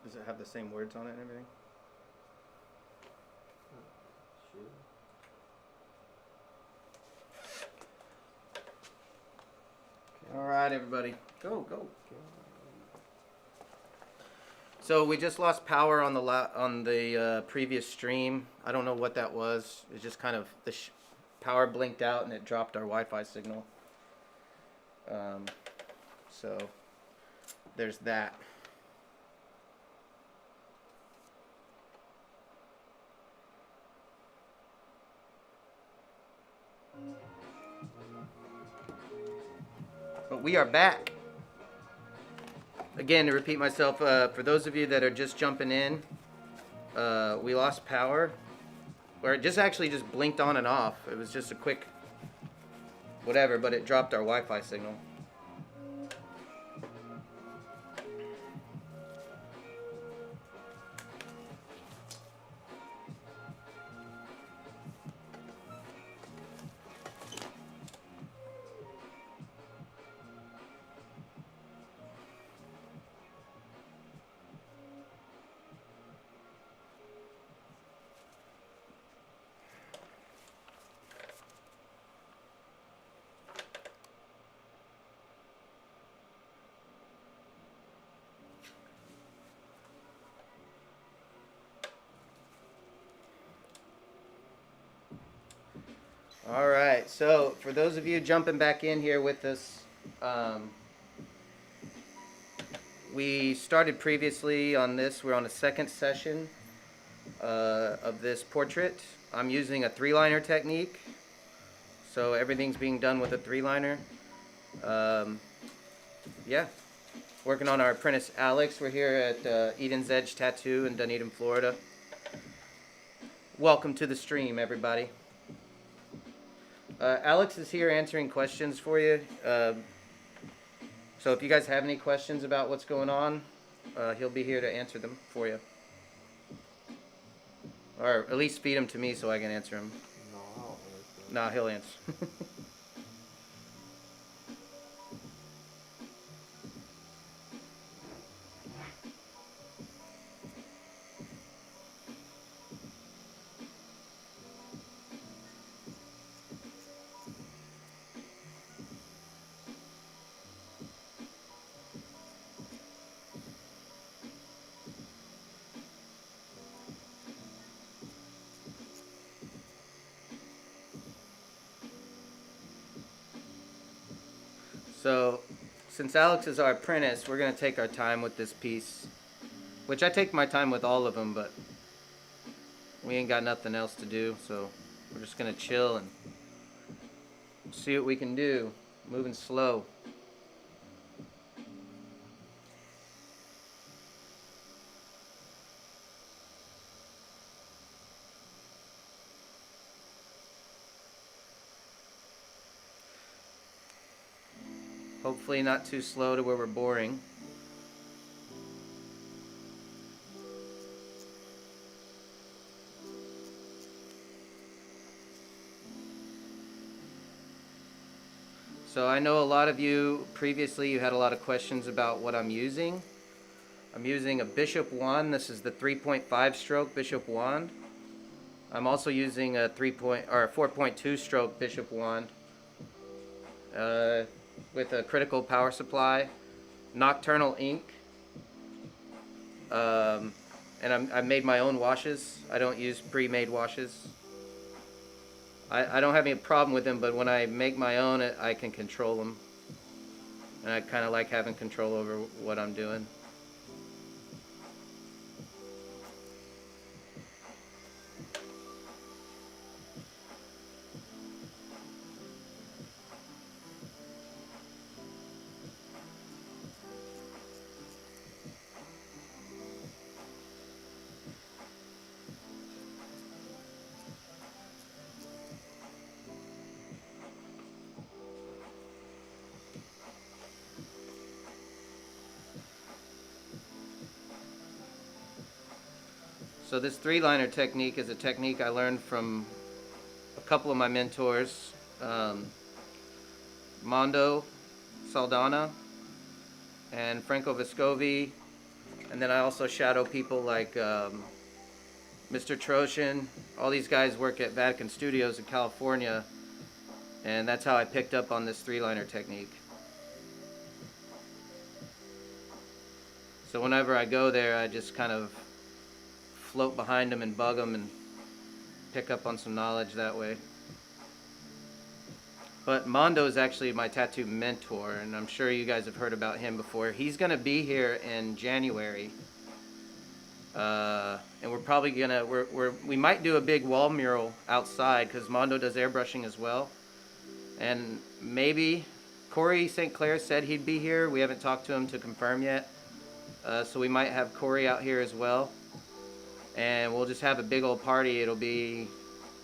Does it have the same words on it and everything? Sure. All right, everybody, go. So we just lost power on the previous stream. I don't know what that was. It just kind of power blinked out and it dropped our Wi-Fi signal. So there's that. But we are back. Again, to repeat myself, for those of you that are just jumping in, we lost power. Or it just blinked on and off. It was just a quick whatever, but it dropped our Wi-Fi signal. All right, so for those of you jumping back in here with us, we started previously on this. We're on the second session of this portrait. I'm using a three-liner technique, so everything's being done with a three-liner. Yeah, working on our apprentice Alex. We're here at Eden's Edge Tattoo in Dunedin, Florida. Welcome to the stream, everybody. Alex is here answering questions for you. So if you guys have any questions about what's going on, he'll be here to answer them for you. Or at least feed them to me so I can answer them. No, I'll answer. Nah, he'll answer. So, since Alex is our apprentice, we're going to take our time with this piece. Which I take my time with all of them, but we ain't got nothing else to do, so we're just going to chill and see what we can do. Moving slow. Hopefully not too slow to where we're boring. So I know a lot of you, previously you had a lot of questions about what I'm using. I'm using a Bishop wand. This is the 3.5 stroke Bishop wand. I'm also using a 4.2 stroke Bishop wand with a critical power supply, nocturnal ink, and I made my own washes. I don't use pre-made washes. I don't have any problem with them, but when I make my own, I can control them. And I kind of like having control over what I'm doing. So this three-liner technique is a technique I learned from a couple of my mentors, Mondo Saldana and Franco Vescovi. And then I also shadow people like Mr. Troshin. All these guys work at Vatican Studios in California, and that's how I picked up on this three-liner technique. So whenever I go there, I just kind of float behind them and bug them and pick up on some knowledge that way. But Mondo is actually my tattoo mentor, and I'm sure you guys have heard about him before. He's going to be here in January. And we're probably going to, we might do a big wall mural outside because Mondo does airbrushing as well. And maybe Corey St. Clair said he'd be here. We haven't talked to him to confirm yet. So we might have Corey out here as well. And we'll just have a big old party. It'll be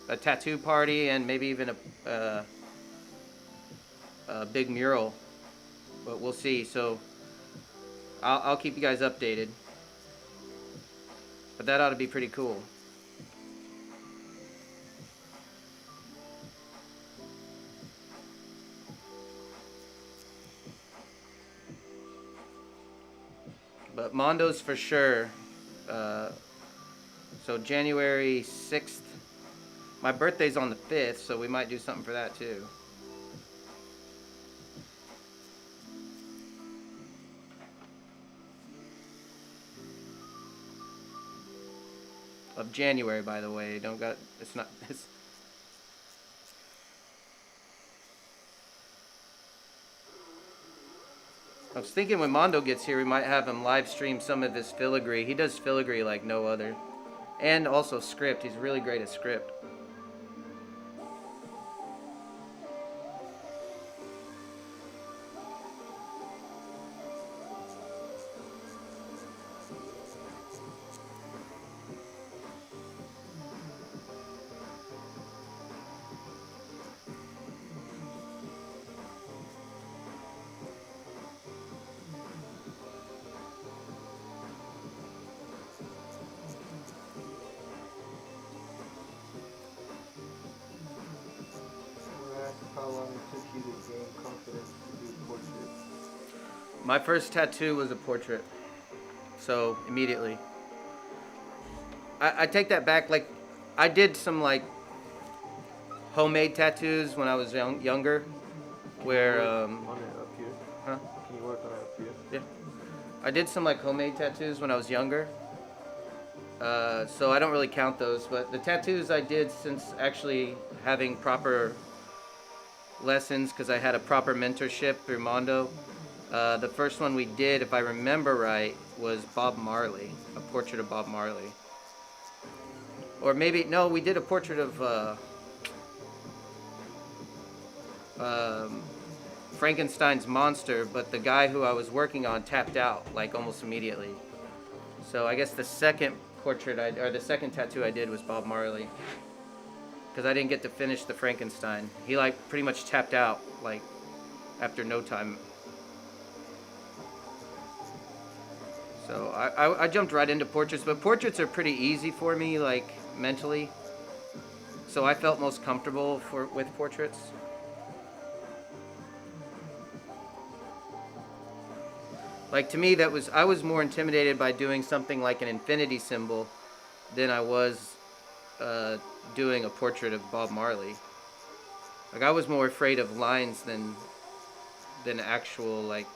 a tattoo party and maybe even a big mural, but we'll see. So I'll keep you guys updated, but that ought to be pretty cool. But Mondo's for sure. So January 6th, my birthday's on the 5th, so we might do something for that too. Of January, by the way. Don't got, it's not, it's, I was thinking when Mondo gets here, we might have him live stream some of his filigree. He does filigree like no other. And also script. He's really great at script. How long it took you to gain confidence to do portraits? My first tattoo was a portrait. So, immediately. I take that back. Like, I did some, like, homemade tattoos when I was younger. Where, on it up here? Huh? Can you work on it up here? Yeah. I did some, like, homemade tattoos when I was younger. So I don't really count those. But the tattoos I did since actually having proper lessons, because I had a proper mentorship through Mondo. The first one we did, if I remember right, was Bob Marley, a portrait of Bob Marley. Or maybe, no, we did a portrait of Frankenstein's monster, but the guy who I was working on tapped out, like, almost immediately. So I guess the second portrait, or the second tattoo I did was Bob Marley. Because I didn't get to finish the Frankenstein. He, like, pretty much tapped out, like, after no time. So I jumped right into portraits, but portraits are pretty easy for me, like, mentally. So I felt most comfortable with portraits. Like, to me, I was more intimidated by doing something like an infinity symbol than I was doing a portrait of Bob Marley. Like, I was more afraid of lines than actual, like,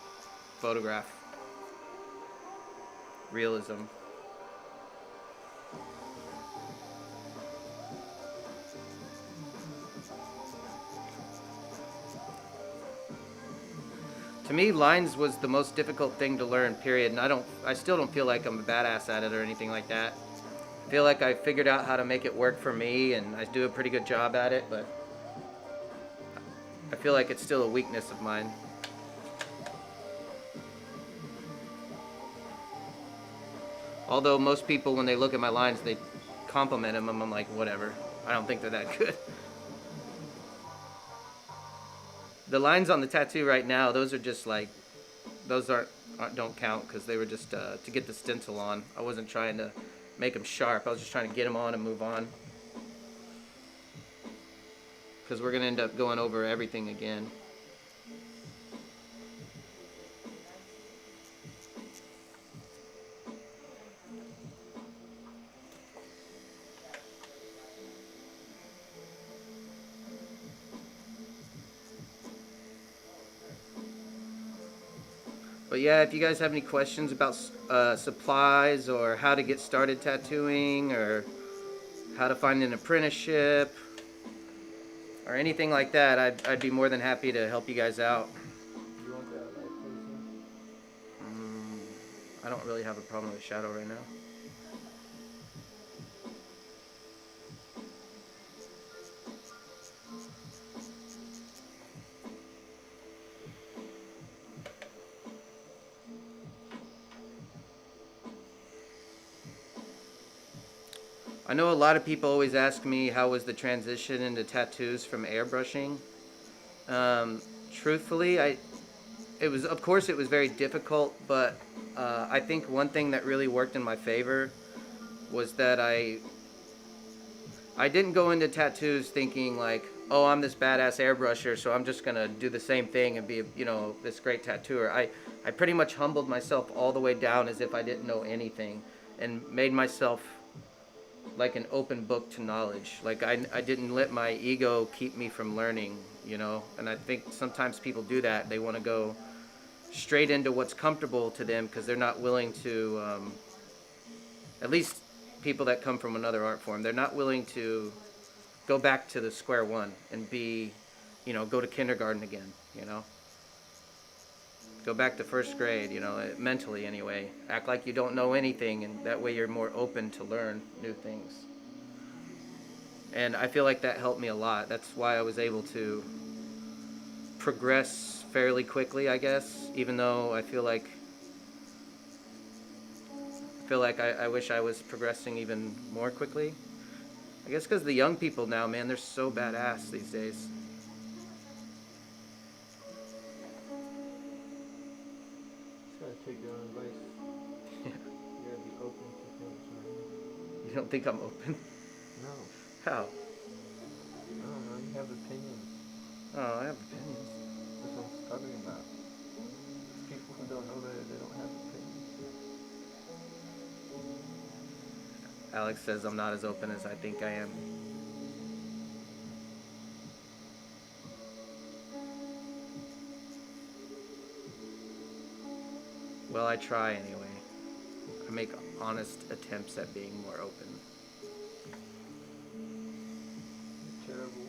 photograph realism. To me, lines was the most difficult thing to learn, period, and I still don't feel like I'm a badass at it or anything like that. I feel like I figured out how to make it work for me, and I do a pretty good job at it, but I feel like it's still a weakness of mine. Although most people, when they look at my lines, they compliment them, and I'm like, whatever. I don't think they're that good. The lines on the tattoo right now, those are just like, those don't count because they were just to get the stencil on. I wasn't trying to make them sharp. I was just trying to get them on and move on. Because we're going to end up going over everything again. But yeah, if you guys have any questions about supplies or how to get started tattooing or how to find an apprenticeship or anything like that, I'd be more than happy to help you guys out. You want that light piercing? I don't really have a problem with shadow right now. I know a lot of people always ask me how was the transition into tattoos from airbrushing. Um, Truthfully, it was, of course it was very difficult, but I think one thing that really worked in my favor was that I didn't go into tattoos thinking like, oh, I'm this badass airbrusher, so I'm just gonna do the same thing and be, this great tattooer. I pretty much humbled myself all the way down as if I didn't know anything, and made myself like an open book to knowledge. Like I didn't let my ego keep me from learning, And I think sometimes people do that. They want to go straight into what's comfortable to them because they're not willing to, at least people that come from another art form, they're not willing to go back to the square one and be, go to kindergarten again, Go back to first grade, mentally anyway. Act like you don't know anything, and that way you're more open to learn new things. And I feel like that helped me a lot. That's why I was able to progress fairly quickly, I guess, even though I wish I was progressing even more quickly. I guess because the young people now, man, they're so badass these days. Just gotta take your own advice. Yeah. You gotta be open to things, man. You don't think I'm open? No. How? I don't know. You have opinions. Oh, I have opinions. That's what I'm talking about. People who don't know better, they don't have opinions. Alex says I'm not as open as I think I am. Well, I try anyway. I make honest attempts at being more open. You're terrible.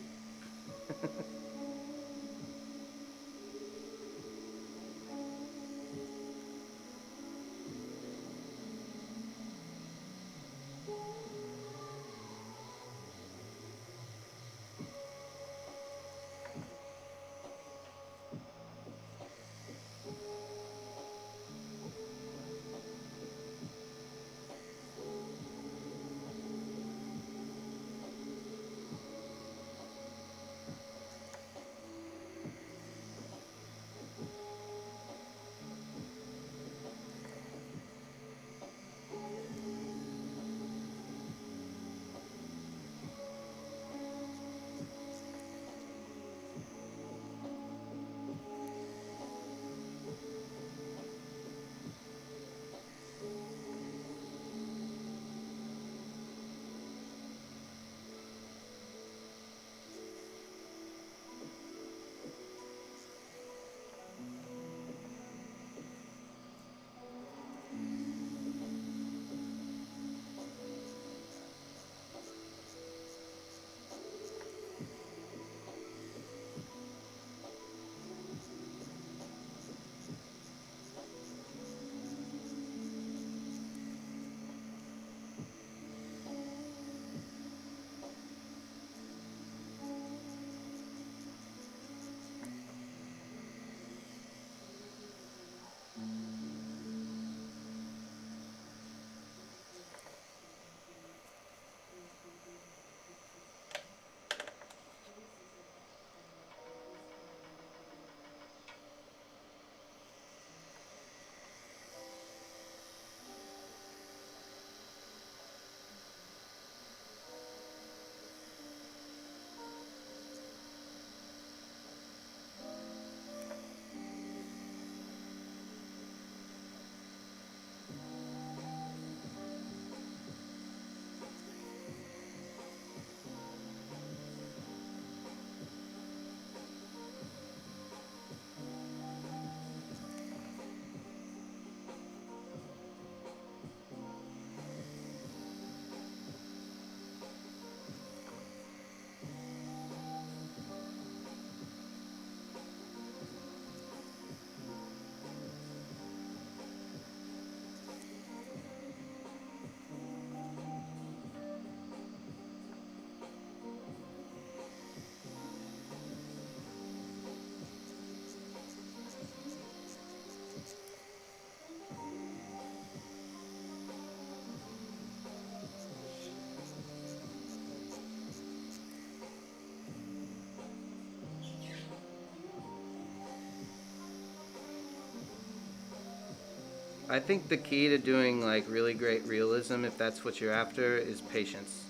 I think the key to doing like really great realism, if that's what you're after, is patience.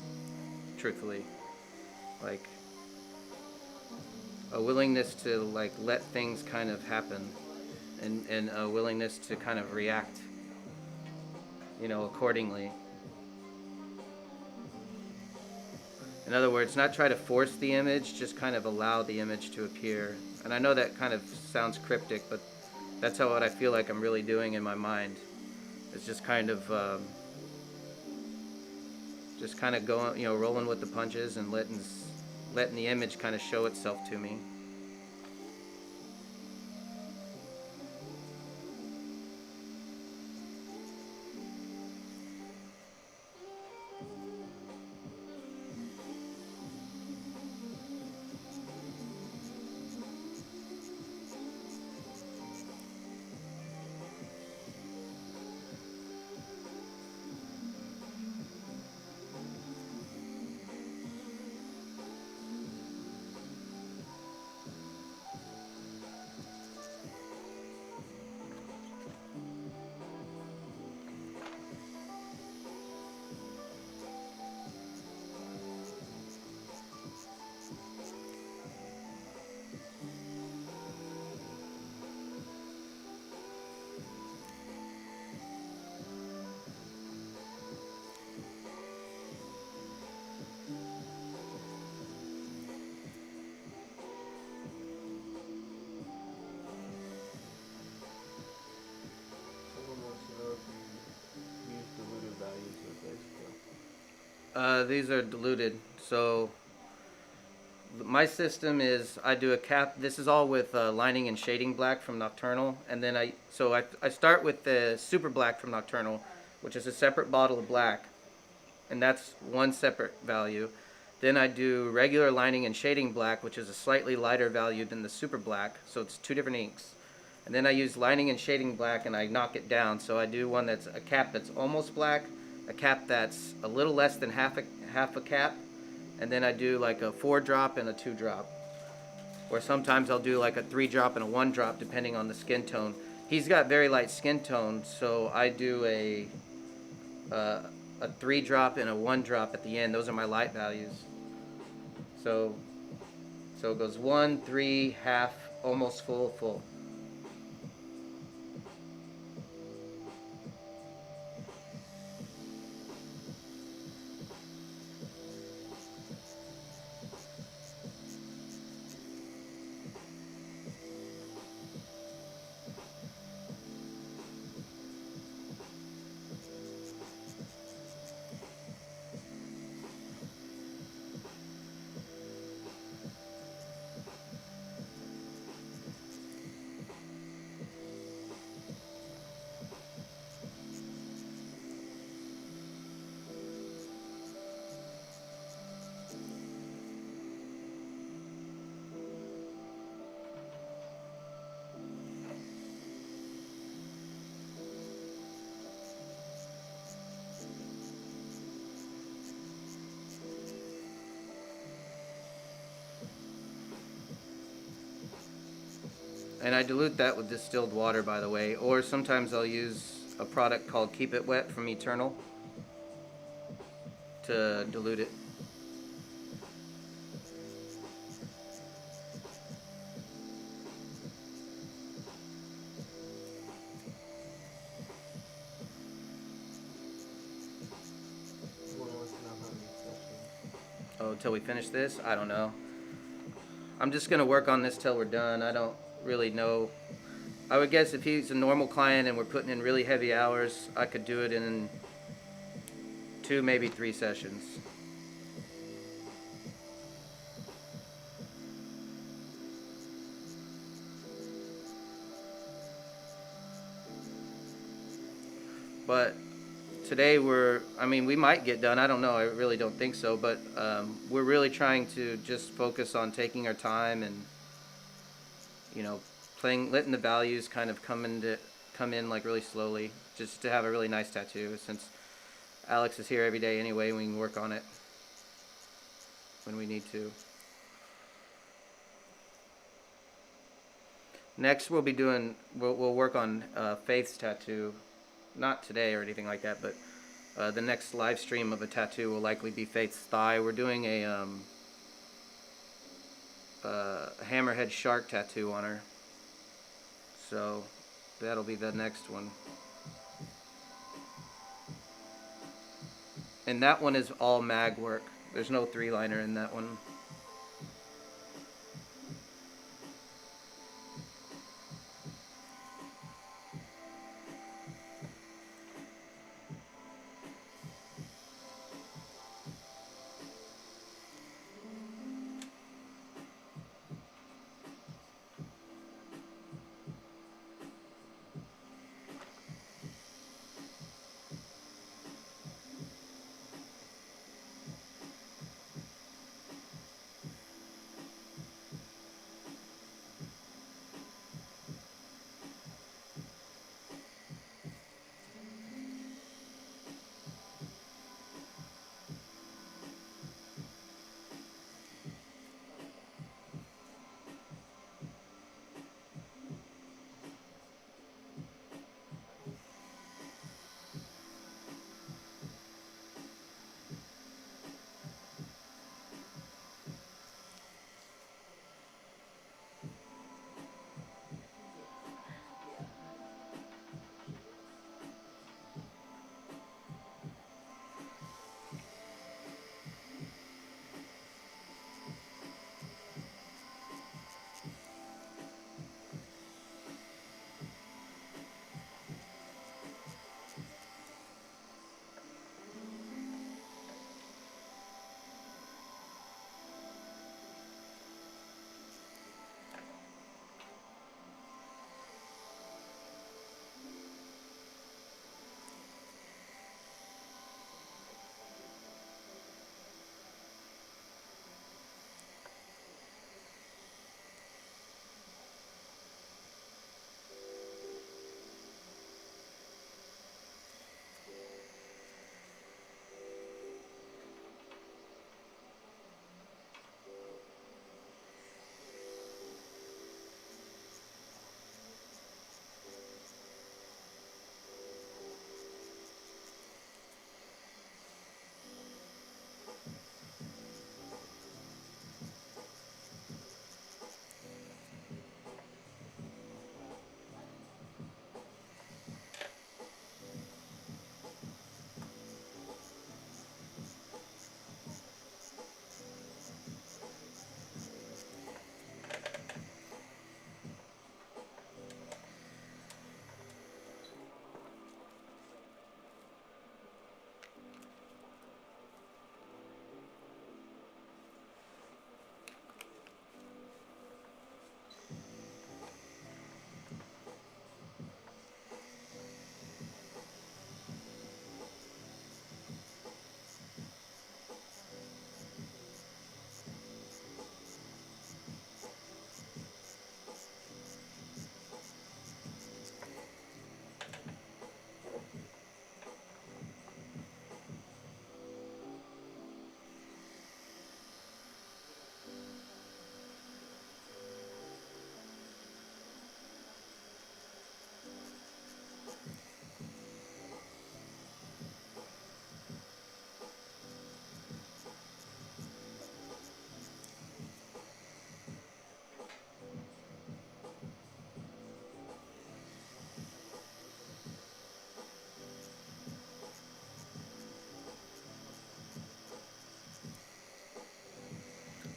Truthfully, like a willingness to like let things kind of happen, and a willingness to kind of react, accordingly. In other words, not try to force the image, just kind of allow the image to appear. And I know that kind of sounds cryptic, but that's how what I feel like I'm really doing in my mind. It's just kind of going, rolling with the punches and letting the image kind of show itself to me. Someone wants to know if you use diluted values with basically. These are diluted. So my system is I do a cap. This is all with lining and shading black from Nocturnal, and then I start with the super black from Nocturnal, which is a separate bottle of black, and that's one separate value. Then I do regular lining and shading black, which is a slightly lighter value than the super black, so it's two different inks. And then I use lining and shading black and I knock it down. So I do one that's a cap that's almost black, a cap that's a little less than half a cap, and then I do like a 4-drop and a 2-drop. Or sometimes I'll do like a 3-drop and a 1-drop depending on the skin tone. He's got very light skin tone, so I do a 3-drop and a 1-drop at the end. Those are my light values. So it goes 1, 3, half, almost full, full. And I dilute that with distilled water, by the way. Or sometimes I'll use a product called Keep It Wet from Eternal to dilute it. Someone wants to know how many sessions. Oh, till we finish this? I don't know. I'm just going to work on this till we're done. I don't really know. I would guess if he's a normal client and we're putting in really heavy hours, I could do it in 2, maybe 3 sessions. But today we might get done. I don't know. I really don't think so. But we're really trying to just focus on taking our time and, letting the values kind of come in like really slowly, just to have a really nice tattoo. Since Alex is here every day anyway, we can work on it when we need to. Next, we'll work on Faith's tattoo. not today or anything like that, but the next live stream of a tattoo will likely be Faith's thigh. We're doing a hammerhead shark tattoo on her, so that'll be the next one. And that one is all mag work. There's no 3-liner in that one.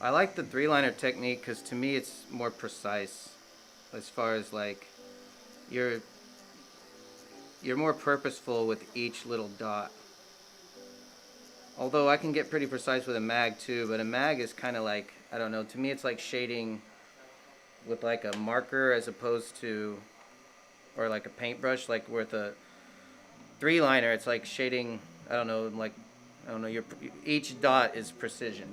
I like the 3-liner technique because to me it's more precise as far as like you're more purposeful with each little dot. Although I can get pretty precise with a mag too, but a mag is kind of like, I don't know, to me it's like shading with like a marker as opposed to, or like a paintbrush, like with a 3-liner it's like shading, I don't know, like, I don't know, each dot is precision.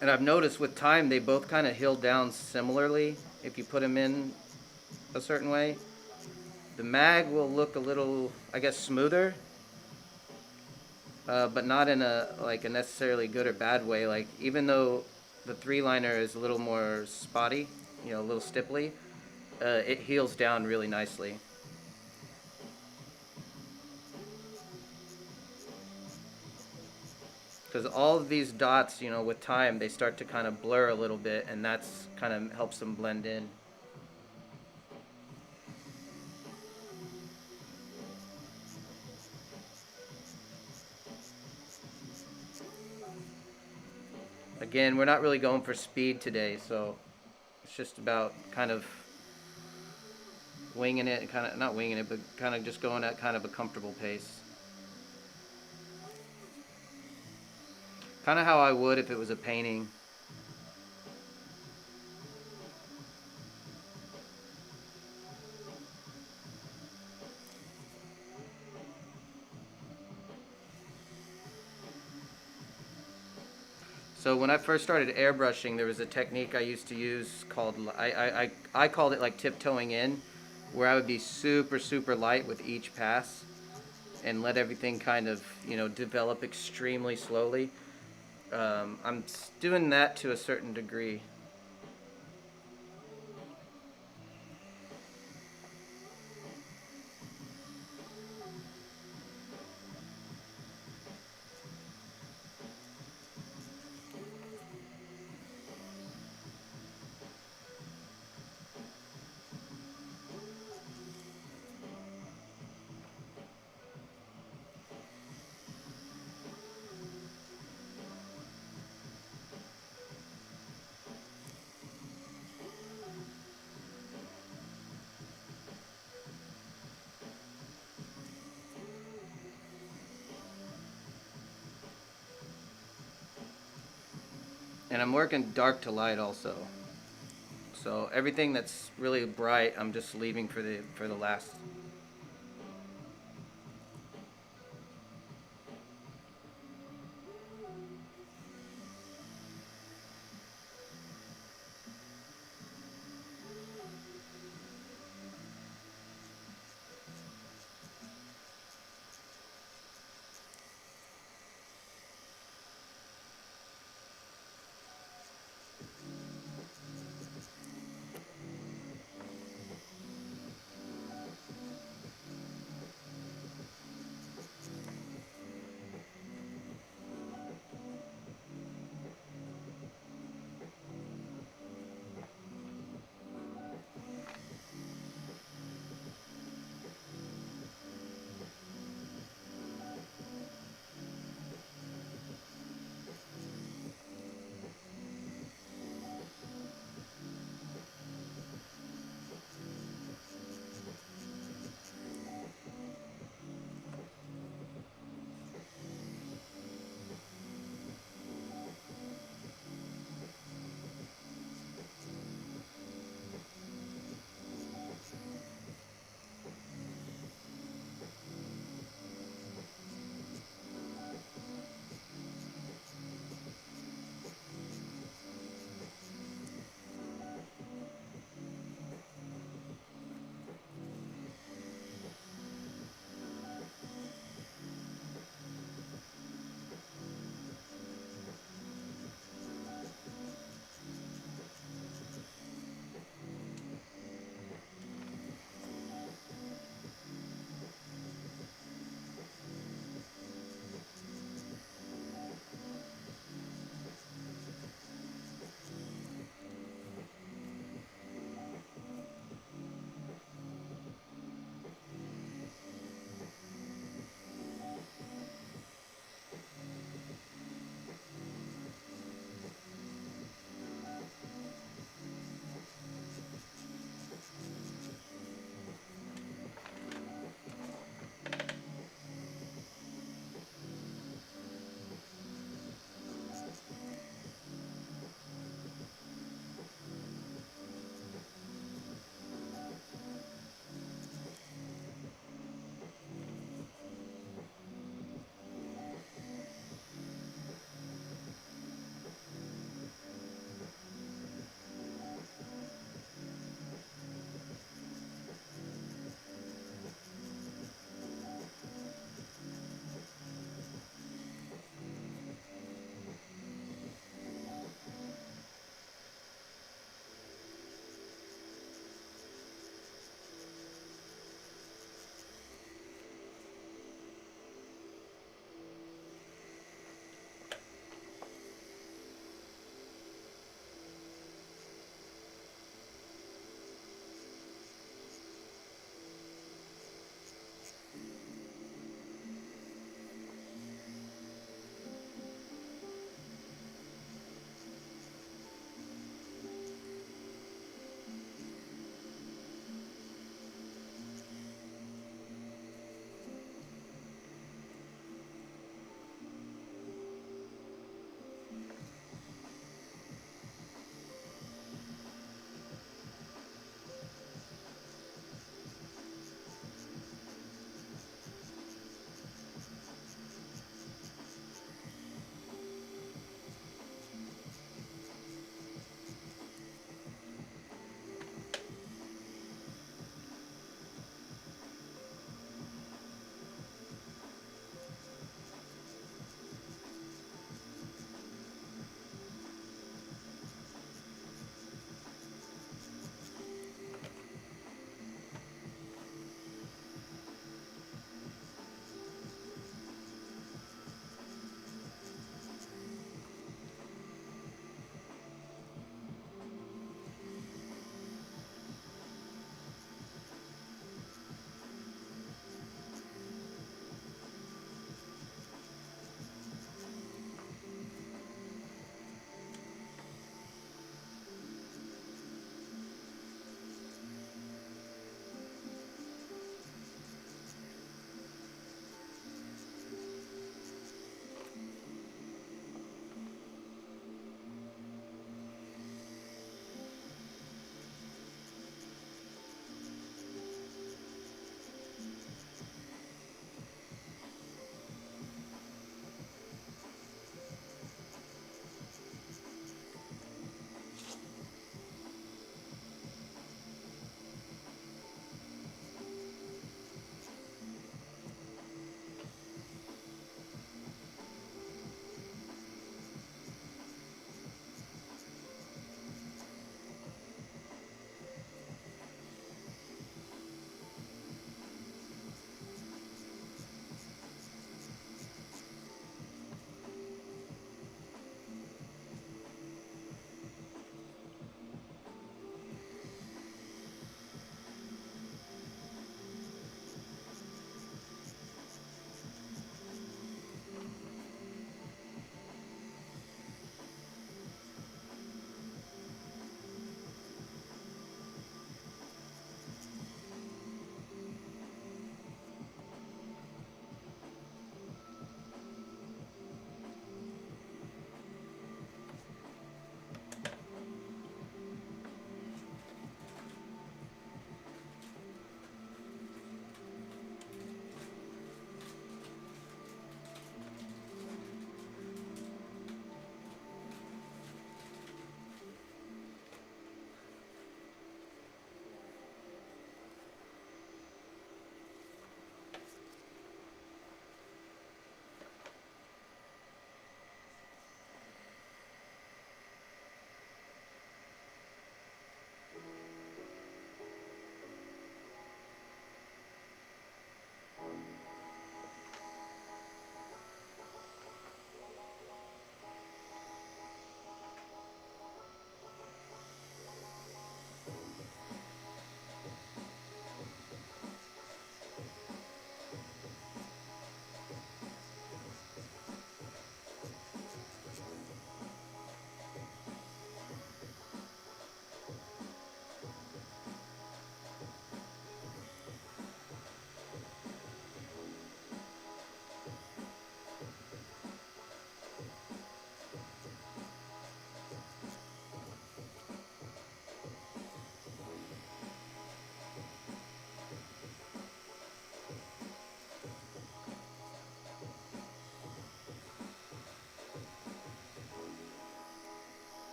And I've noticed with time they both kind of heal down similarly if you put them in a certain way. The mag will look a little, I guess, smoother, but not in a like a necessarily good or bad way. Like even though the 3-liner is a little more spotty, you know, a little stipply, it heals down really nicely. Because all of these dots, you know, with time, they start to kind of blur a little bit, and that's kind of helps them blend in. Again, we're not really going for speed today, so it's just about kind of winging it, kind of not winging it, but kind of just going at kind of a comfortable pace. Kind of how I would if it was a painting. So when I first started airbrushing, there was a technique I used to use called I called it like tiptoeing in, where I would be super light with each pass and let everything kind of, you know, develop extremely slowly. I'm doing that to a certain degree. And I'm working dark to light also. So everything that's really bright, I'm just leaving for the last.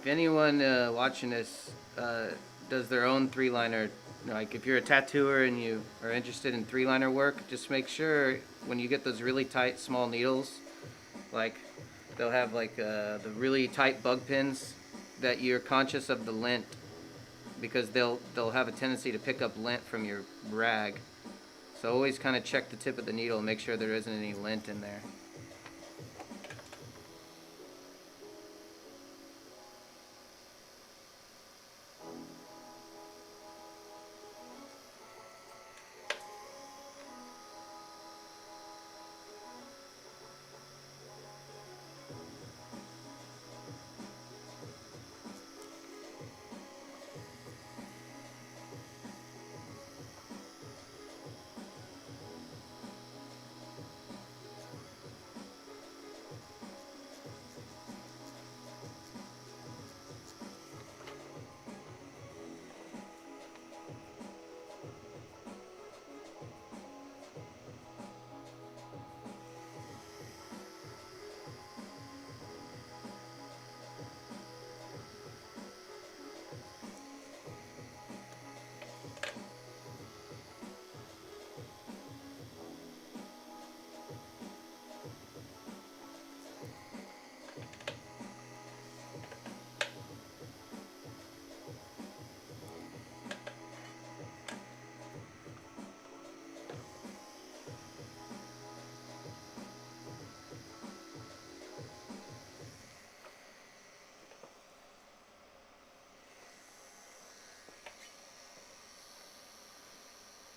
if anyone watching this does their own three-liner, like if you're a tattooer and you are interested in three-liner work, just make sure when you get those really tight small needles, like they'll have like the really tight bug pins, that you're conscious of the lint, because they'll have a tendency to pick up lint from your rag. So always kind of check the tip of the needle and make sure there isn't any lint in there.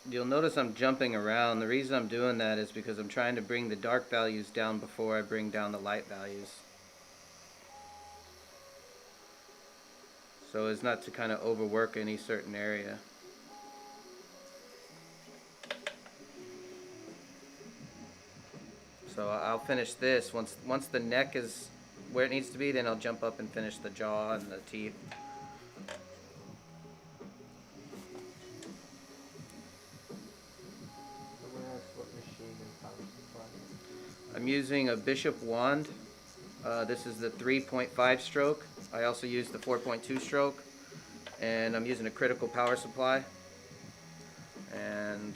You'll notice I'm jumping around. The reason I'm doing that is because I'm trying to bring the dark values down before I bring down the light values. So as not to kind of overwork any certain area. So I'll finish this. Once the neck is where it needs to be, then I'll jump up and finish the jaw and the teeth. I'm using a Bishop wand. This is the 3.5 stroke. I also use the 4.2 stroke. And I'm using a critical power supply. And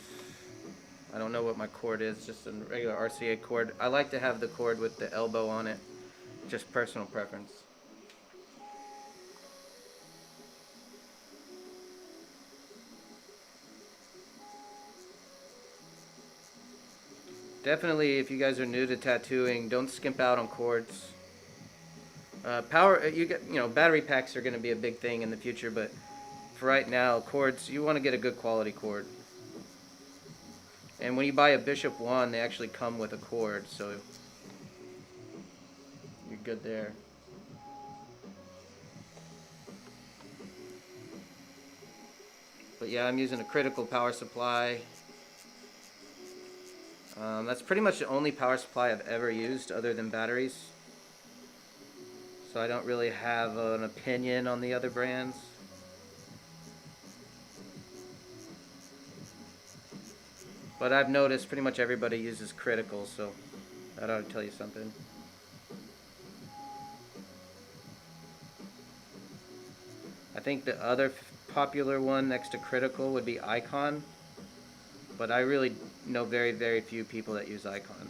I don't know what my cord is, just a regular RCA cord. I like to have the cord with the elbow on it. Just personal preference. Definitely, if you guys are new to tattooing, don't skimp out on cords. Battery packs are going to be a big thing in the future, but for right now, cords, you want to get a good quality cord. And when you buy a Bishop wand, they actually come with a cord, so you're good there. But yeah, I'm using a critical power supply. That's pretty much the only power supply I've ever used other than batteries. So I don't really have an opinion on the other brands. But I've noticed pretty much everybody uses critical, so that ought to tell you something. I think the other popular one next to critical would be Icon. But I really know very, very few people that use Icon.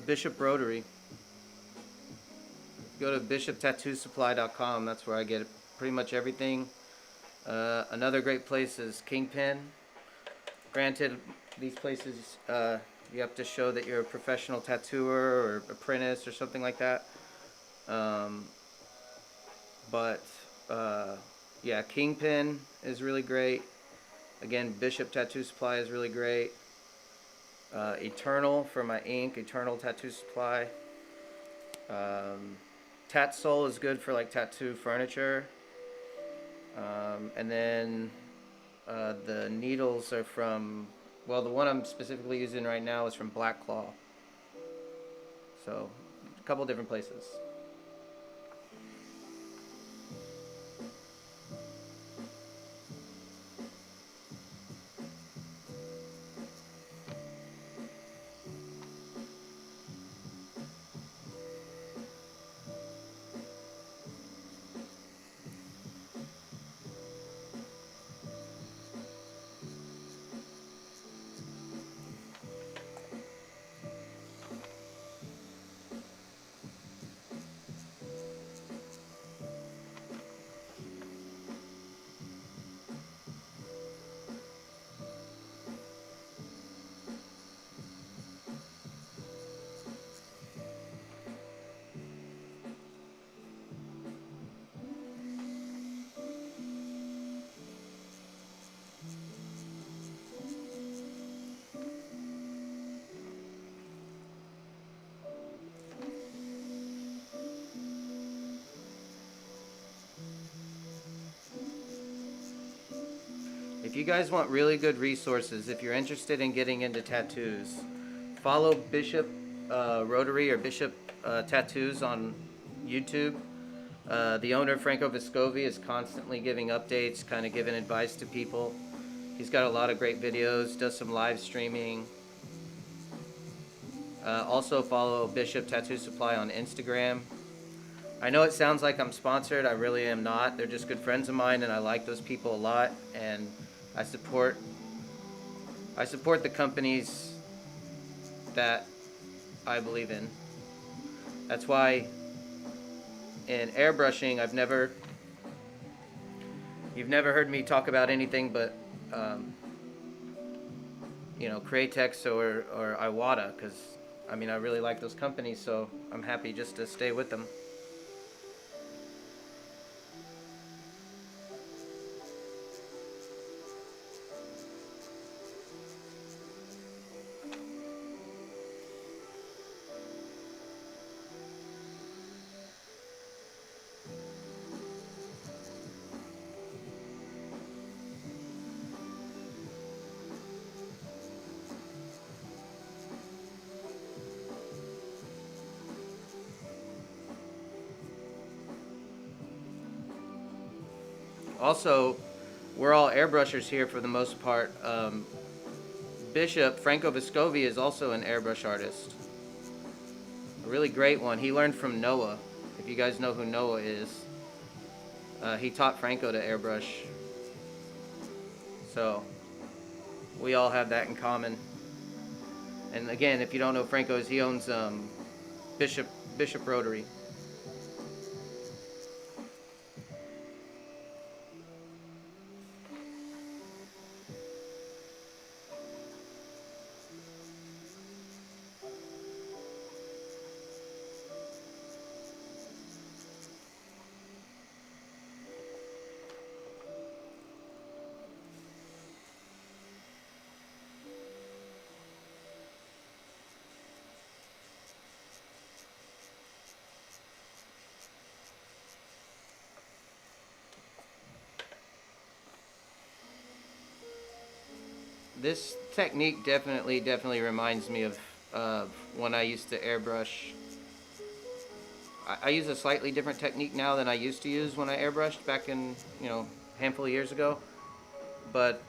Bishop Rotary. Go to bishoptattoosupply.com. That's where I get pretty much everything. Another great place is Kingpin. Granted, these places you have to show that you're a professional tattooer or apprentice or something like that. Um, but yeah, Kingpin is really great. Again, Bishop Tattoo Supply is really great. Eternal for my ink, Eternal Tattoo Supply. Tat Soul is good for like tattoo furniture. And then the needles are from, well, the one I'm specifically using right now is from Black Claw. So, a couple different places. If you guys want really good resources, if you're interested in getting into tattoos, follow Bishop Rotary or Bishop Tattoos on YouTube. The owner, Franco Vescovi, is constantly giving updates, kind of giving advice to people. He's got a lot of great videos, does some live streaming. Also follow Bishop Tattoo Supply on Instagram. I know it sounds like I'm sponsored. I really am not. They're just good friends of mine, and I like those people a lot. And I support the companies that I believe in. That's why in airbrushing, you've never heard me talk about anything but Createx or Iwata, because I mean I really like those companies, so I'm happy just to stay with them. Also, we're all airbrushers here for the most part. Bishop Franco Vescovi is also an airbrush artist, a really great one. He learned from Noah. If you guys know who Noah is, he taught Franco to airbrush. So we all have that in common. And again, if you don't know Franco, he owns Bishop Rotary. This technique definitely reminds me of when I used to airbrush. I use a slightly different technique now than I used to use when I airbrushed back in, a handful of years ago. But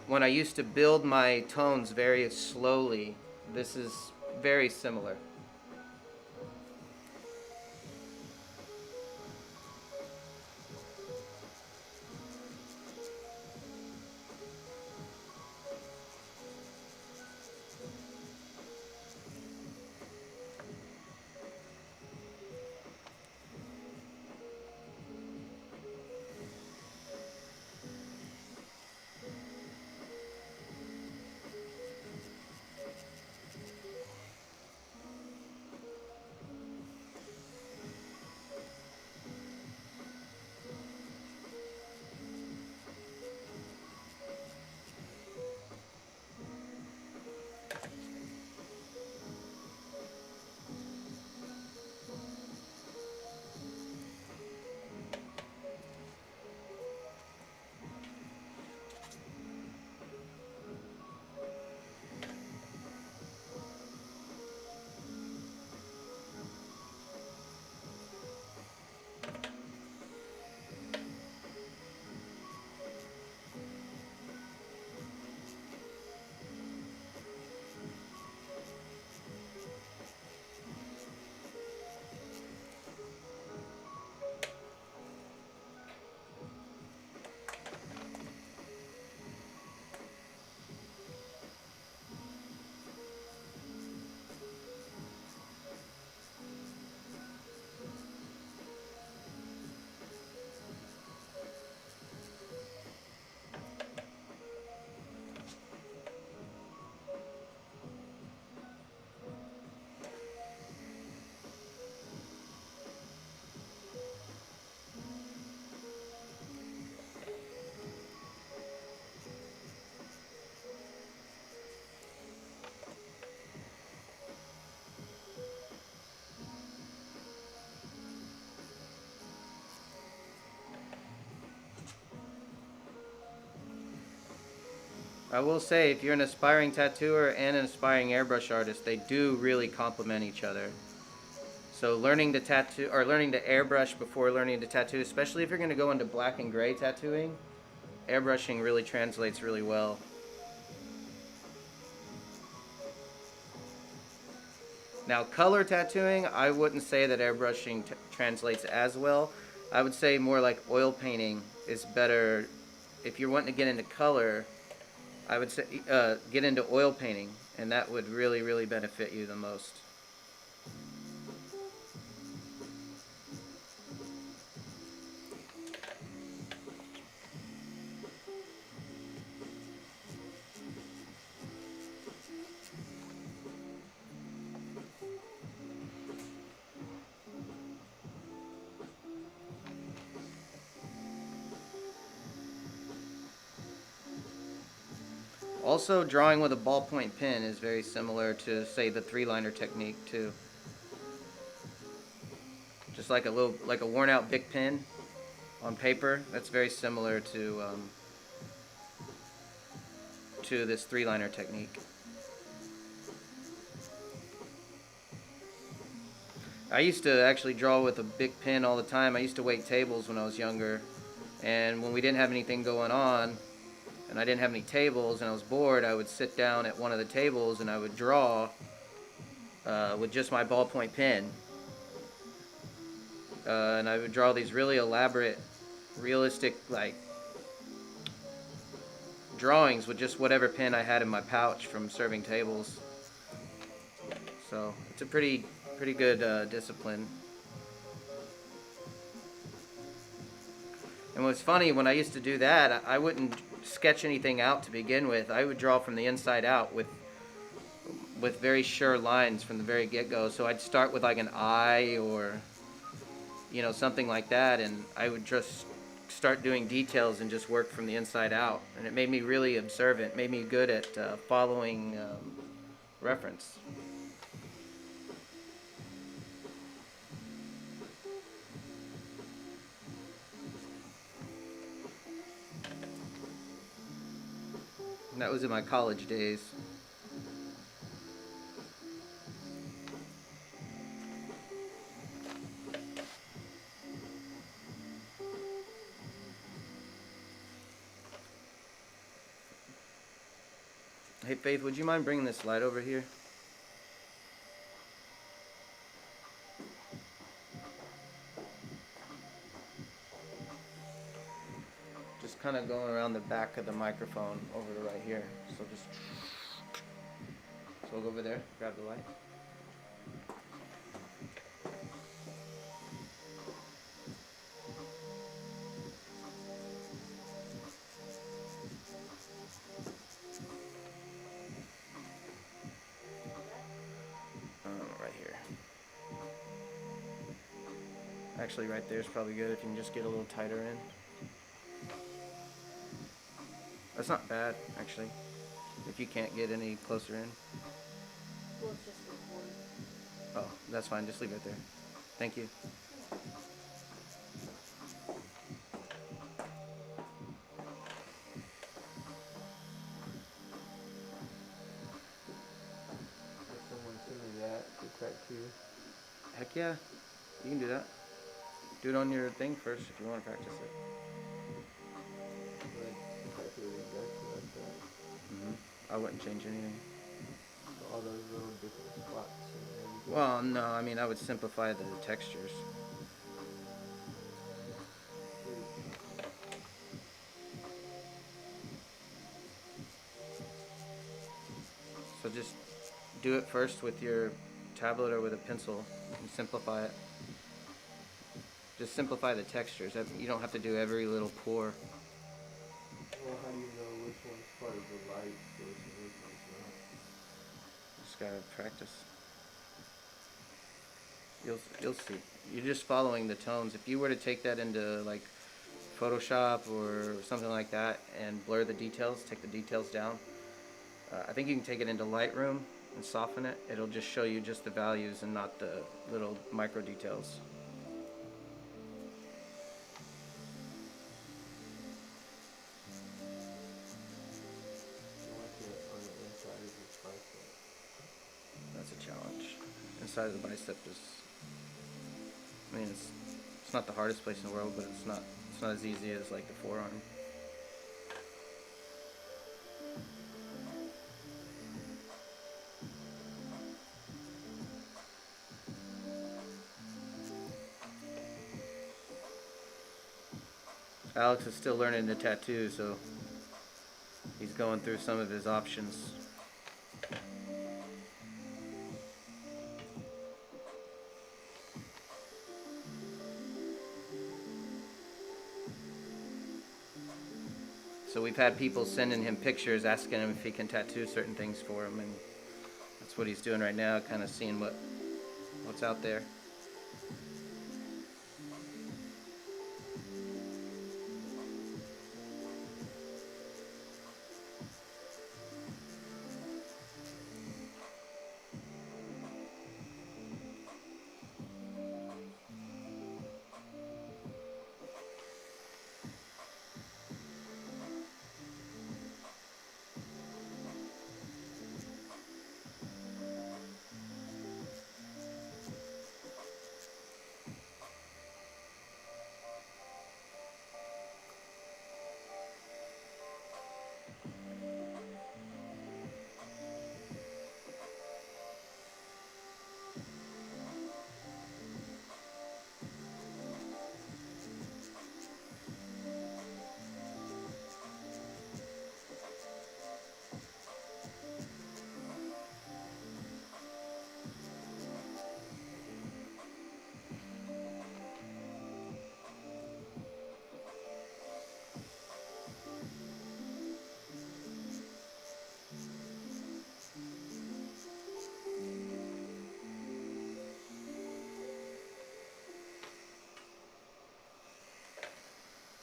when I used to build my tones very slowly, this is very similar. I will say, if you're an aspiring tattooer and an aspiring airbrush artist, they do really complement each other. So learning to tattoo or learning to airbrush before learning to tattoo, especially if you're going to go into black and gray tattooing, airbrushing really translates really well. Now, color tattooing, I wouldn't say that airbrushing translates as well. I would say more like oil painting is better. If you're wanting to get into color, I would say get into oil painting, and that would really, really benefit you the most. Also, drawing with a ballpoint pen is very similar to, say, the three-liner technique too. Just like a worn-out Bic pen on paper. That's very similar to this three-liner technique. I used to actually draw with a Bic pen all the time. I used to wait tables when I was younger, and when we didn't have anything going on, and I didn't have any tables, and I was bored, I would sit down at one of the tables and I would draw with just my ballpoint pen. And I would draw these really elaborate, realistic, like, drawings with just whatever pen I had in my pouch from serving tables. So it's a pretty good discipline. And what's funny, when I used to do that, I wouldn't sketch anything out to begin with. I would draw from the inside out with very sure lines from the very get-go. So I'd start with like an eye or something like that, and I would just start doing details and just work from the inside out. And it made me really observant, made me good at following reference. And that was in my college days. Hey Faith, would you mind bringing this light over here? Just kind of going around the back of the microphone over to right here. So we'll go over there, grab the light. Right here. Actually, right there is probably good if you can just get a little tighter in. That's not bad, actually, if you can't get any closer in. Well, it's just recording. Oh, that's fine. Just leave it there. Thank you. If someone send me that to tattoo. Heck yeah, you can do that. Do it on your thing first if you want to practice it. Tattoo it exactly like that. I wouldn't change anything. So all those little different spots and everything. Well, no, I mean, I would simplify the textures. So just do it first with your tablet or with a pencil and simplify it. Just simplify the textures. You don't have to do every little pore. Well, how do you know which one's part of the light versus which one's not? Just gotta practice. You'll see. You're just following the tones. If you were to take that into like Photoshop or something like that and blur the details, take the details down. I think you can take it into Lightroom and soften it. It'll just show you just the values and not the little micro details. side of the bicep is, I mean, it's not the hardest place in the world, but it's not as easy as like the forearm. Alex is still learning to tattoo, so he's going through some of his options. So we've had people sending him pictures asking him if he can tattoo certain things for him, and that's what he's doing right now, kind of seeing what's out there.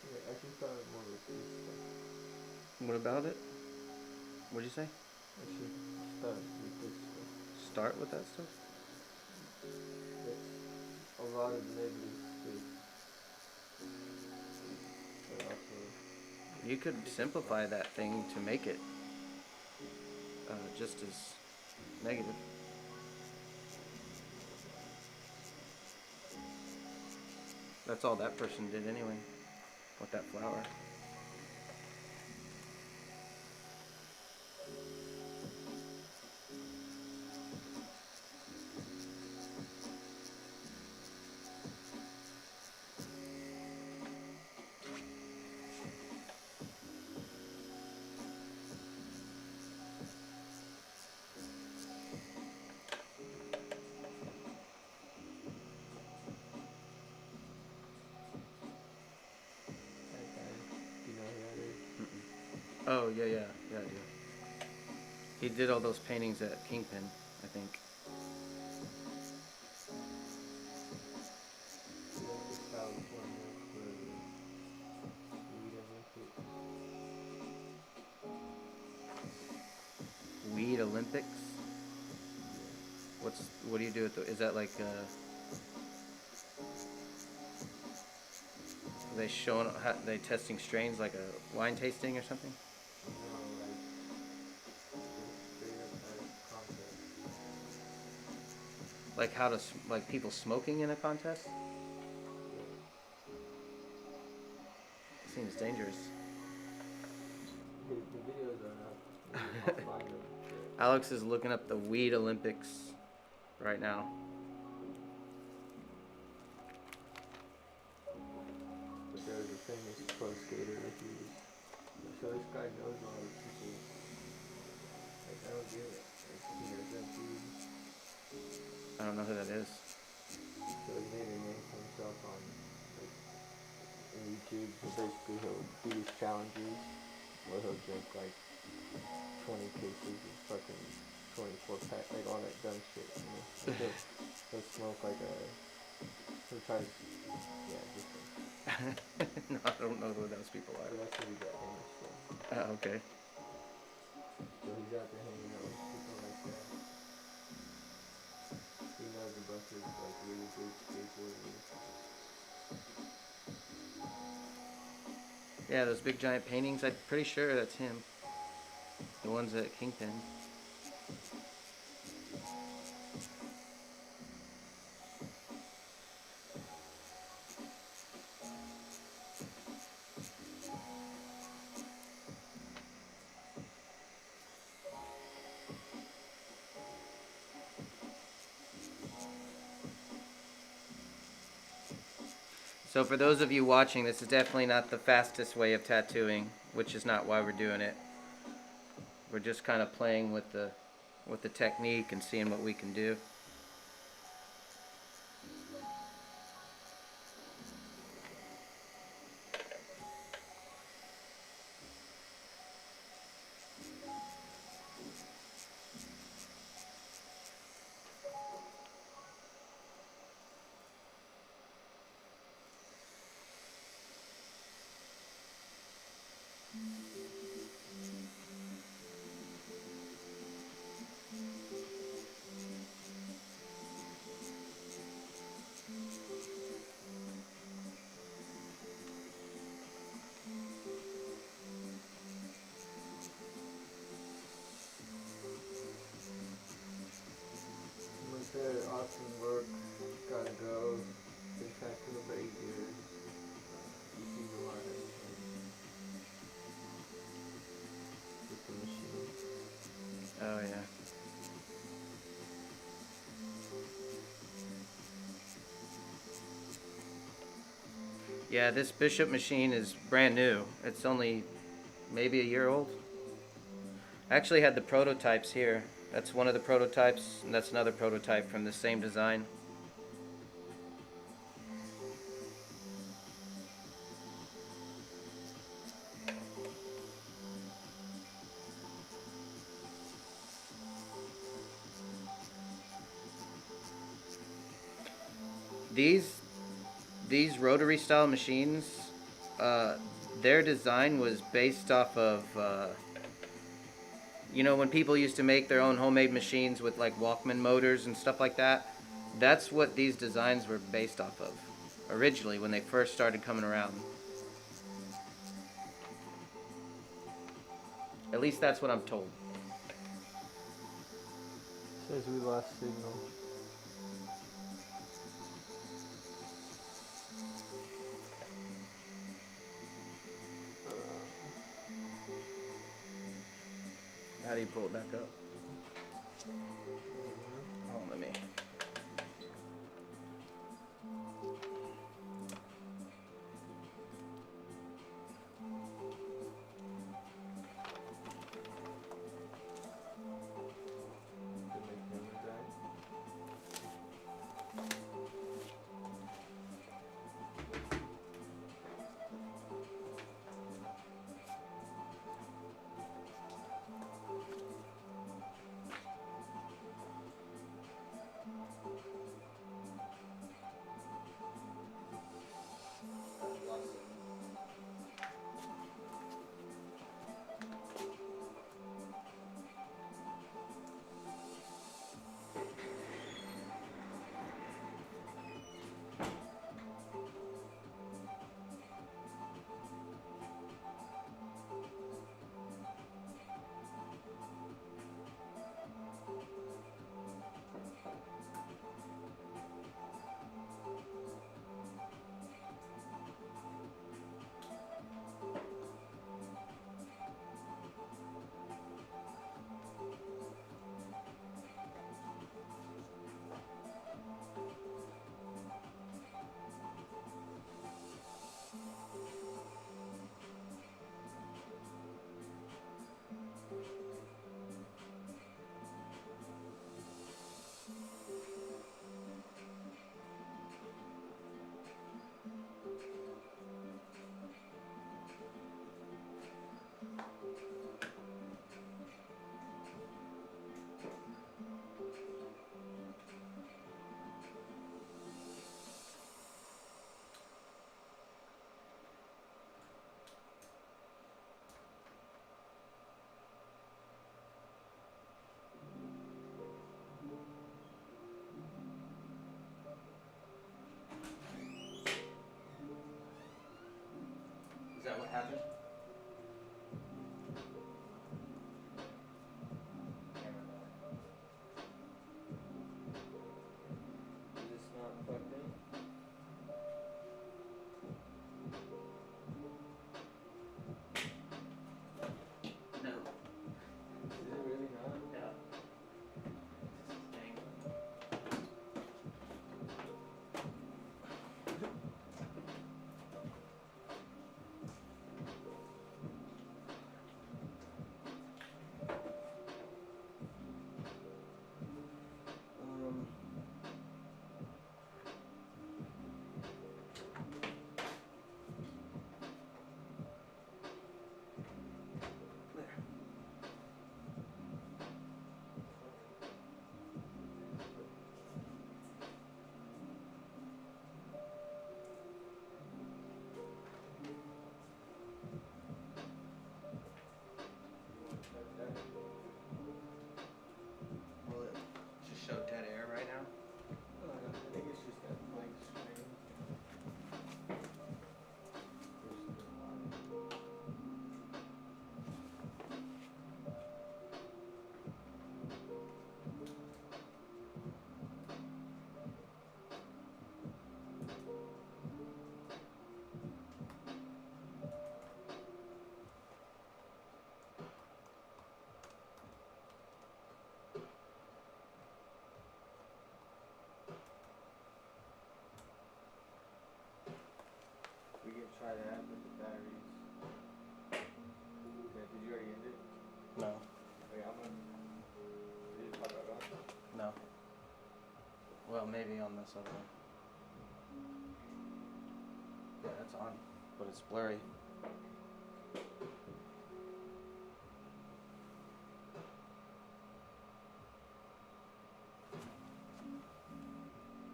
Yeah, I should start more with this stuff. What about it? What'd you say? I should start with this stuff. Start with that stuff? That's a lot of negative space. But also, You could simplify that thing to make it just as negative. That's all that person did anyway, with that flower. that guy, do you know who that is? Mm-mm. Oh, yeah, I do. He did all those paintings at Kingpin, I think. He went to California for Weed Olympics. Weed Olympics? Yeah. What do you do with is that like, are they showing, they testing strains like a wine tasting or something? No, like, just straight up as concept. Like like people smoking in a contest? Yeah. Seems dangerous. The videos are not really online though. But Alex is looking up the Weed Olympics right now. there was a famous pro skater that he was. So this guy knows a lot of people. Like I don't get it. Like he knows that dude. I don't know who that is. So he made a name for himself on like in YouTube. So basically he'll do these challenges where he'll drink like 20 cases of fucking 24 pack, like all that dumb shit, you know. Like he'll smoke like he'll try to, yeah, just No, I don't know who those people so are. that's what he got famous for. Okay. So he's out there hanging out with people like that. He knows a bunch of like really big skateboarders. Yeah, those big giant paintings, I'm pretty sure that's him. The ones at Kingpin. So for those of you watching, this is definitely not the fastest way of tattooing, which is not why we're doing it. We're just kind of playing with the technique and seeing what we can do. Awesome work. Gotta go. Been tattooing for 8 years. You see the lot with the machine. Oh yeah. Yeah, this Bishop machine is brand new. It's only maybe a year old. I actually had the prototypes here. That's one of the prototypes, and that's another prototype from the same design. These rotary style machines, their design was based off of, you know, when people used to make their own homemade machines with like Walkman motors and stuff like that. That's what these designs were based off of originally when they first started coming around. At least that's what I'm told. Says we lost signal. How do you pull it back up? Oh, let me. try that with the batteries. Okay, did you already end it? No. Okay, I'm gonna. Did you pop that on? No. Well, maybe on this other one. Yeah, it's on, but it's blurry.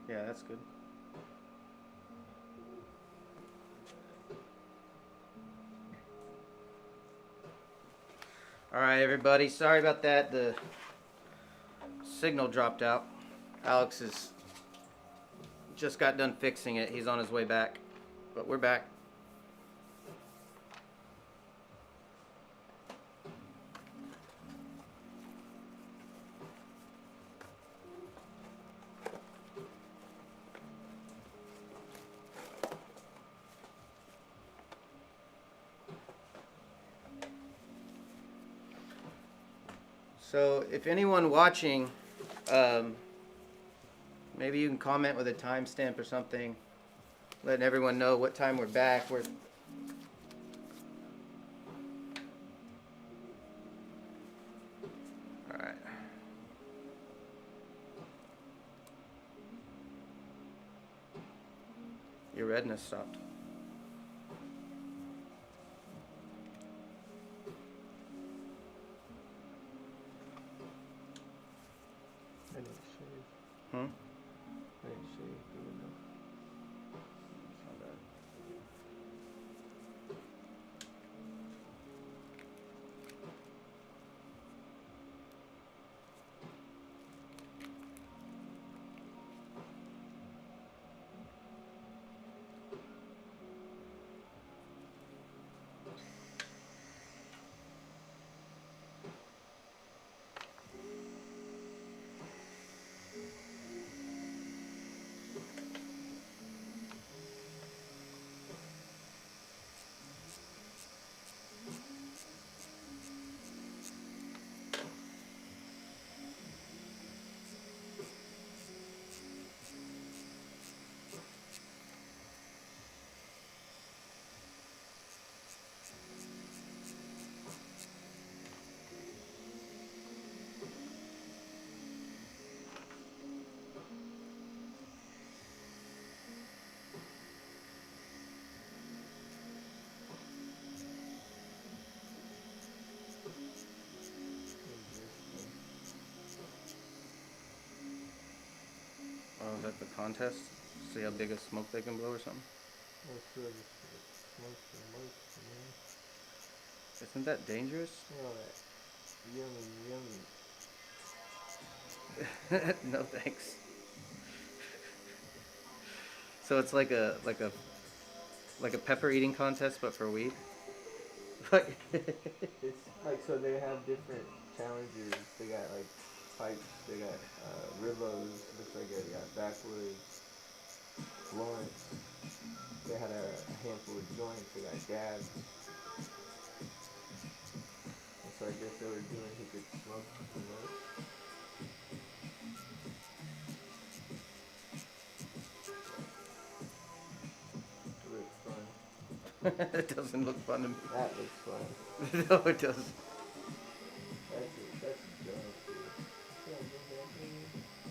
Yeah, that's good. All right, everybody. Sorry about that. The signal dropped out. Alex is just got done fixing it. He's on his way back, but we're back. So if anyone watching, maybe you can comment with a timestamp or something, letting everyone know what time we're back. We're all right. Your redness stopped. I didn't shave. Hmm? I didn't shave good enough. It's not bad. Oh, is that the contest? See how big a smoke they can blow or something? That's good. Smoke and moist, man. Isn't that dangerous? You know that yummy. No thanks. So it's like a pepper eating contest, but for weed. It's like, so they have different challenges. They got like pipes, they got ribos, looks like they got backwoods, blunts. They had a handful of joints, they got dabs. And so I guess they were doing he could smoke the most. It looks fun. It doesn't look fun to me. That looks fun. No, it doesn't. That's dope,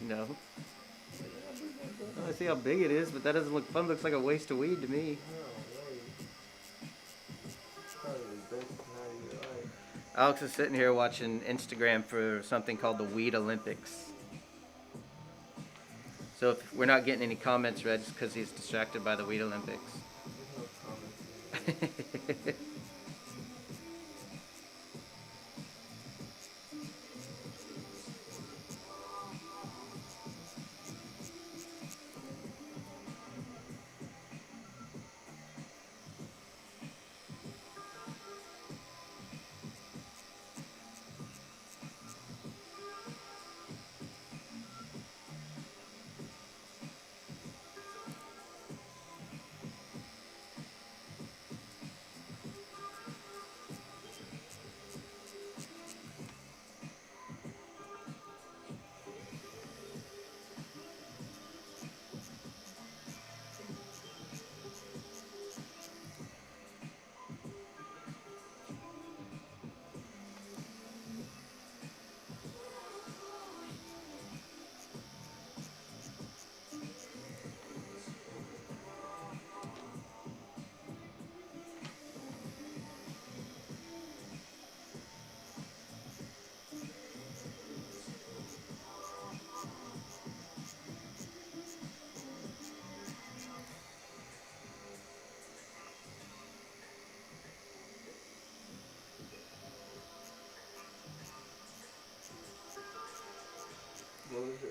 dude. No. Oh, I see how big it is, but that doesn't look fun. It looks like a waste of weed to me. Probably the best night of your life. Alex is sitting here watching Instagram for something called the Weed Olympics. So if we're not getting any comments read, it's because he's distracted by the Weed Olympics. There's no comments in there.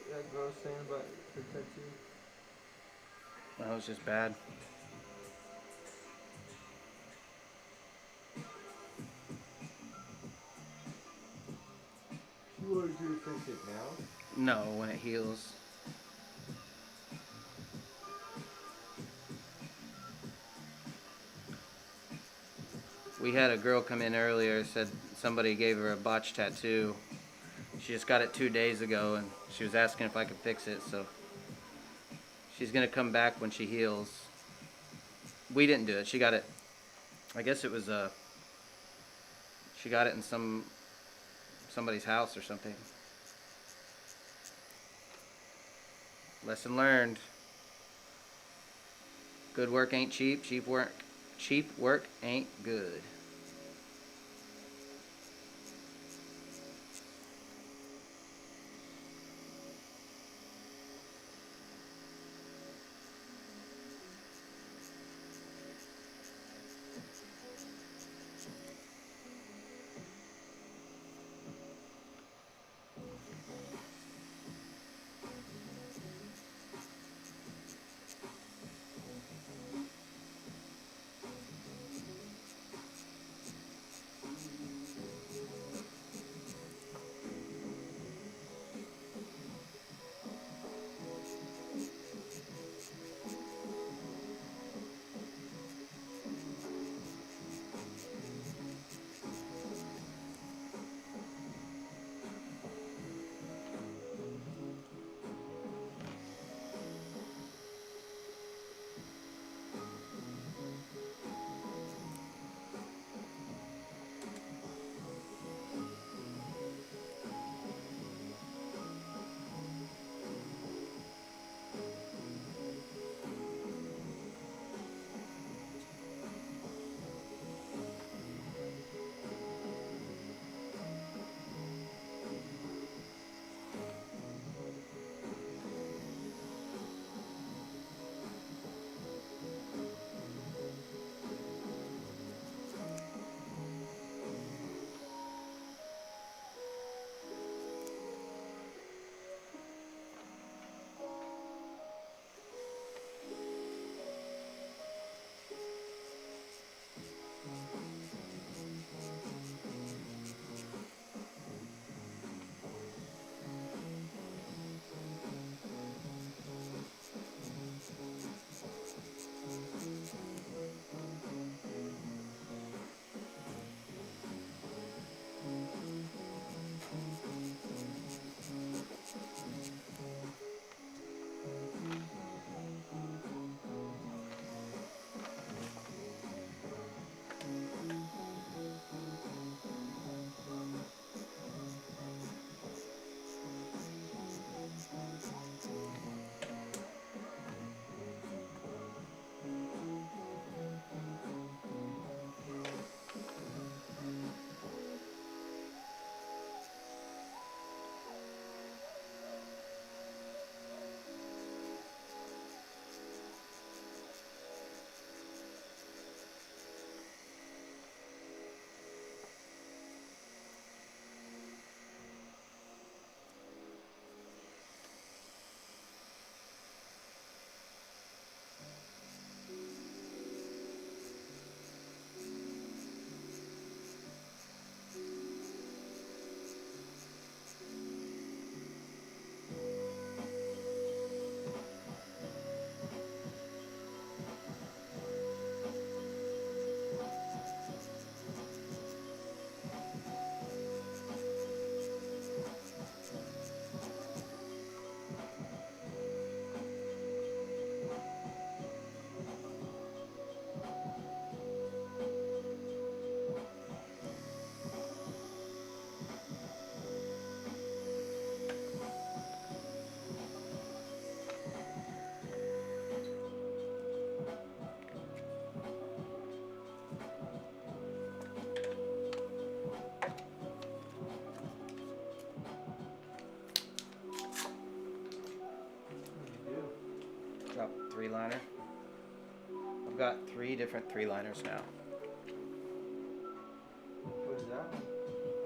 that girl was saying about her tattoo? That was just bad. She wanted you to fix it now? No, when it heals. We had a girl come in earlier, said somebody gave her a botch tattoo. She just got it 2 days ago, and she was asking if I could fix it, so she's gonna come back when she heals. We didn't do it. She got it. I guess it was she got it in somebody's house or something. Lesson learned. Good work ain't cheap. Cheap work ain't good. Drop 3-liner. I've got 3 different 3-liners now. What is that one?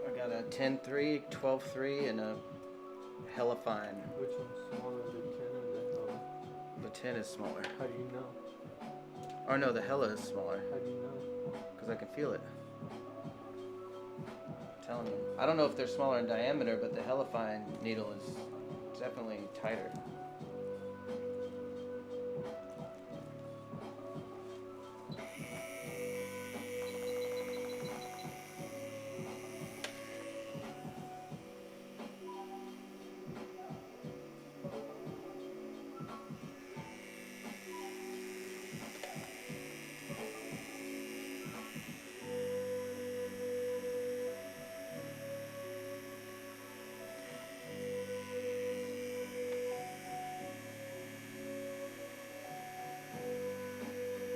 I got a 10-3, 12-3, and a hella fine. Which one's smaller, the 10 or the Hella? The 10 is smaller. How do you know? Or no, the hella is smaller. How do you know? Because I can feel it. I'm telling you. I don't know if they're smaller in diameter, but the hella fine needle is definitely tighter.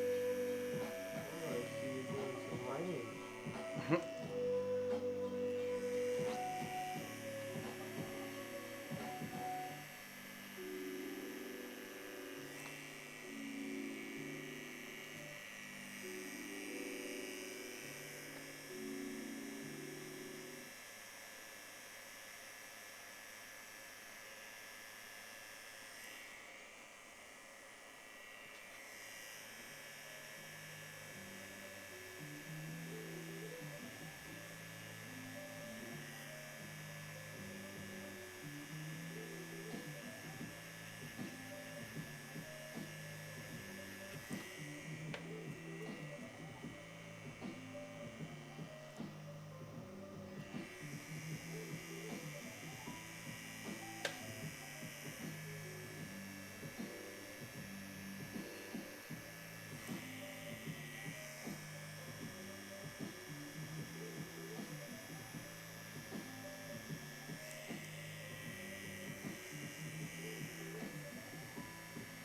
Oh, I see you're doing some lining.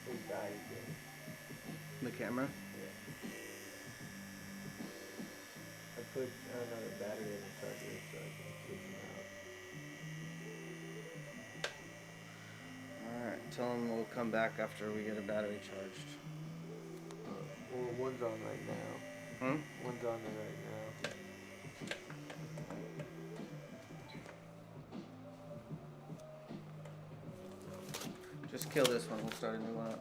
It died again. The camera? Yeah. I put another battery in the charger so I can switch them out. Alright, tell them we'll come back after we get a battery charged. Well, one's on right now. Hmm? One's on there right now. Just kill this one, we'll start a new one up.